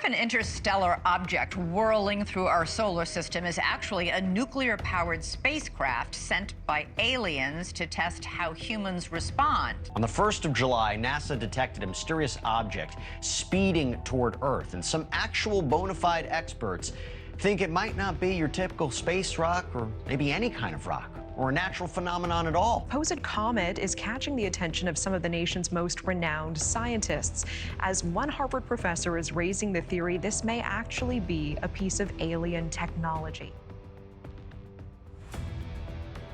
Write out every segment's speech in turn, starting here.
if an interstellar object whirling through our solar system is actually a nuclear-powered spacecraft sent by aliens to test how humans respond? On the 1st of July, NASA detected a mysterious object speeding toward Earth, and some actual bona fide experts think it might not be your typical space rock or maybe any kind of rock or a natural phenomenon at all. Supposed comet is catching the attention of some of the nation's most renowned scientists, as one Harvard professor is raising the theory this may actually be a piece of alien technology.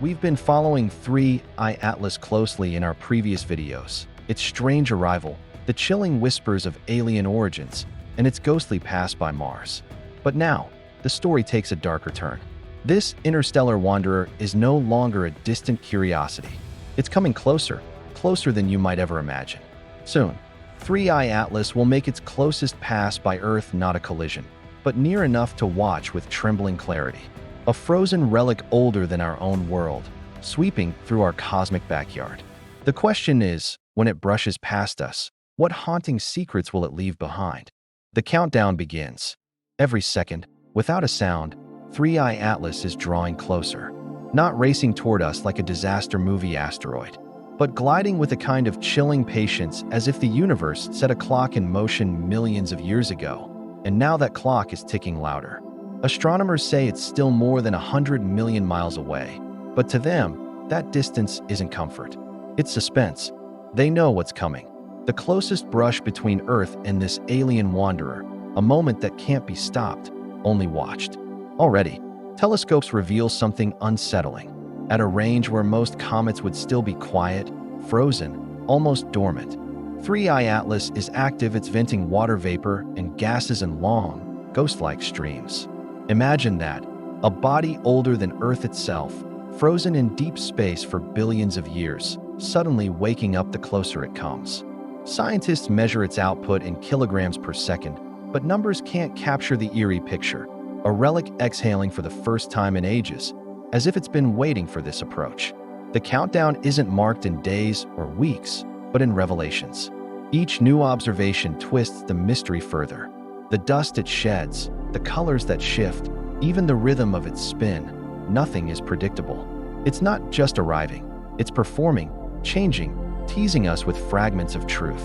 We've been following 3I Atlas closely in our previous videos. Its strange arrival, the chilling whispers of alien origins, and its ghostly pass by Mars. But now, the story takes a darker turn. This interstellar wanderer is no longer a distant curiosity. It's coming closer, closer than you might ever imagine. Soon, 3I Atlas will make its closest pass by Earth not a collision, but near enough to watch with trembling clarity. A frozen relic older than our own world, sweeping through our cosmic backyard. The question is, when it brushes past us, what haunting secrets will it leave behind? The countdown begins. Every second, without a sound, 3I Atlas is drawing closer, not racing toward us like a disaster movie asteroid, but gliding with a kind of chilling patience as if the universe set a clock in motion millions of years ago, and now that clock is ticking louder. Astronomers say it's still more than 100 million miles away, but to them, that distance isn't comfort. It's suspense. They know what's coming. The closest brush between Earth and this alien wanderer, a moment that can't be stopped, only watched. Already, telescopes reveal something unsettling. At a range where most comets would still be quiet, frozen, almost dormant, 3I Atlas is active. It's venting water vapor and gases in long, ghost-like streams. Imagine that, a body older than Earth itself, frozen in deep space for billions of years, suddenly waking up the closer it comes. Scientists measure its output in kilograms per second, but numbers can't capture the eerie picture. A relic exhaling for the first time in ages, as if it's been waiting for this approach. The countdown isn't marked in days or weeks, but in revelations. Each new observation twists the mystery further. The dust it sheds, the colors that shift, even the rhythm of its spin, nothing is predictable. It's not just arriving, it's performing, changing, teasing us with fragments of truth.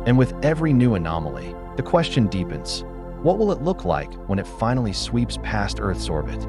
And with every new anomaly, the question deepens. What will it look like when it finally sweeps past Earth's orbit?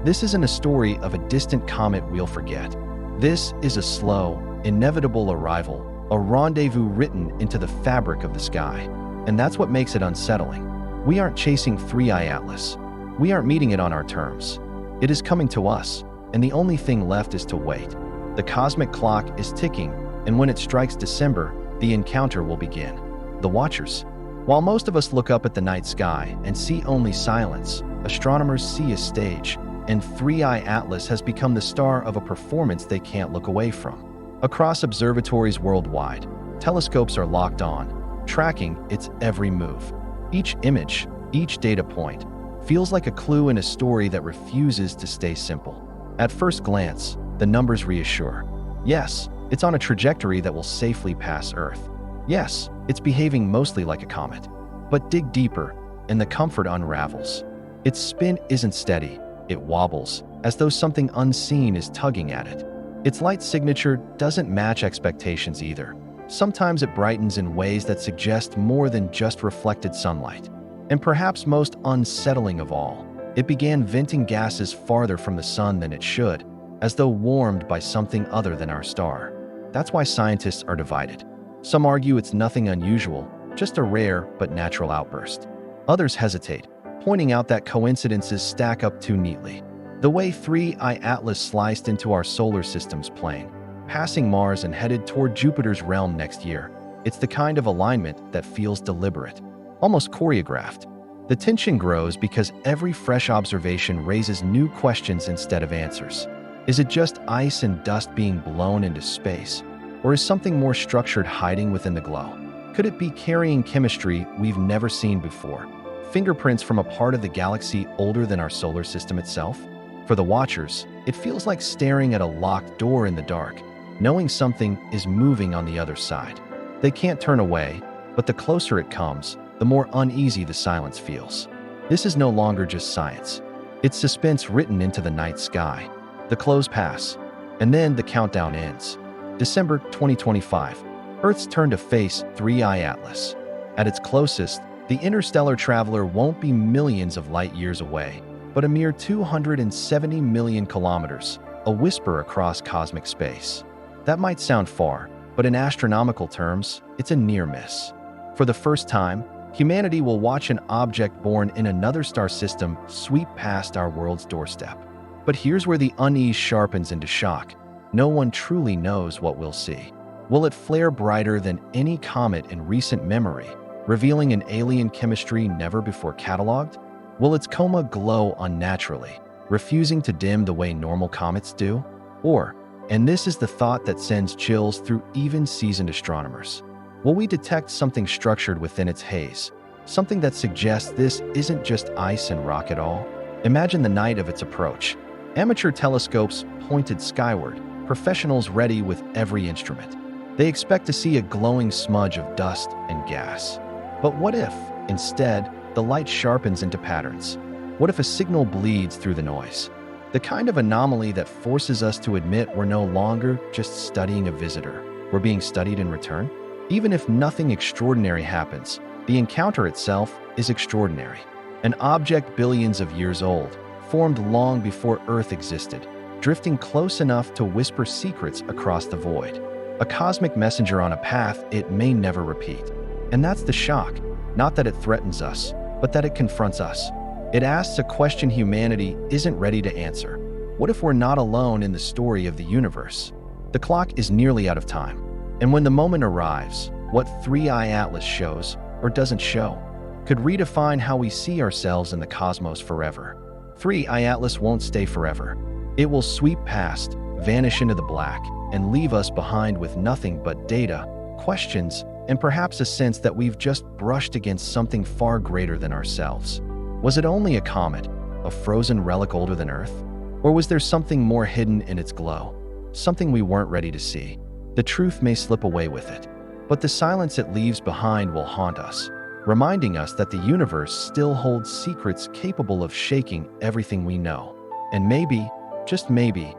This isn't a story of a distant comet we'll forget. This is a slow, inevitable arrival, a rendezvous written into the fabric of the sky. And that's what makes it unsettling. We aren't chasing 3I Atlas. We aren't meeting it on our terms. It is coming to us, and the only thing left is to wait. The cosmic clock is ticking, and when it strikes December, the encounter will begin. The Watchers. While most of us look up at the night sky and see only silence, astronomers see a stage, and 3I Atlas has become the star of a performance they can't look away from. Across observatories worldwide, telescopes are locked on, tracking its every move. Each image, each data point, feels like a clue in a story that refuses to stay simple. At first glance, the numbers reassure. Yes, it's on a trajectory that will safely pass Earth. Yes, it's behaving mostly like a comet. But dig deeper, and the comfort unravels. Its spin isn't steady, it wobbles, as though something unseen is tugging at it. Its light signature doesn't match expectations either. Sometimes it brightens in ways that suggest more than just reflected sunlight. And perhaps most unsettling of all, it began venting gases farther from the sun than it should, as though warmed by something other than our star. That's why scientists are divided. Some argue it's nothing unusual, just a rare but natural outburst. Others hesitate, pointing out that coincidences stack up too neatly. The way 3I Atlas sliced into our solar system's plane, passing Mars and headed toward Jupiter's realm next year, it's the kind of alignment that feels deliberate, almost choreographed. The tension grows because every fresh observation raises new questions instead of answers. Is it just ice and dust being blown into space? Or is something more structured hiding within the glow? Could it be carrying chemistry we've never seen before? Fingerprints from a part of the galaxy older than our solar system itself? For the Watchers, it feels like staring at a locked door in the dark, knowing something is moving on the other side. They can't turn away, but the closer it comes, the more uneasy the silence feels. This is no longer just science. It's suspense written into the night sky. The close pass, and then the countdown ends. December 2025. Earth's turn to face 3I Atlas. At its closest, the interstellar traveler won't be millions of light years away, but a mere 270 million kilometers, a whisper across cosmic space. That might sound far, but in astronomical terms, it's a near miss. For the first time, humanity will watch an object born in another star system sweep past our world's doorstep. But here's where the unease sharpens into shock. No one truly knows what we'll see. Will it flare brighter than any comet in recent memory, revealing an alien chemistry never before cataloged? Will its coma glow unnaturally, refusing to dim the way normal comets do? Or, and this is the thought that sends chills through even seasoned astronomers, will we detect something structured within its haze, something that suggests this isn't just ice and rock at all? Imagine the night of its approach. Amateur telescopes pointed skyward, professionals ready with every instrument. They expect to see a glowing smudge of dust and gas. But what if, instead, the light sharpens into patterns? What if a signal bleeds through the noise? The kind of anomaly that forces us to admit we're no longer just studying a visitor, we're being studied in return? Even if nothing extraordinary happens, the encounter itself is extraordinary. An object billions of years old, formed long before Earth existed, drifting close enough to whisper secrets across the void. A cosmic messenger on a path it may never repeat. And that's the shock, not that it threatens us, but that it confronts us. It asks a question humanity isn't ready to answer. What if we're not alone in the story of the universe? The clock is nearly out of time. And when the moment arrives, what 3I Atlas shows, or doesn't show, could redefine how we see ourselves in the cosmos forever. 3I Atlas won't stay forever. It will sweep past, vanish into the black, and leave us behind with nothing but data, questions, and perhaps a sense that we've just brushed against something far greater than ourselves. Was it only a comet, a frozen relic older than Earth? Or was there something more hidden in its glow, something we weren't ready to see? The truth may slip away with it, but the silence it leaves behind will haunt us, reminding us that the universe still holds secrets capable of shaking everything we know. And maybe, just maybe,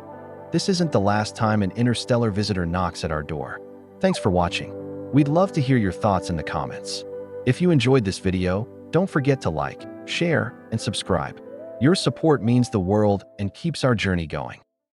this isn't the last time an interstellar visitor knocks at our door. Thanks for watching. We'd love to hear your thoughts in the comments. If you enjoyed this video, don't forget to like, share, and subscribe. Your support means the world and keeps our journey going.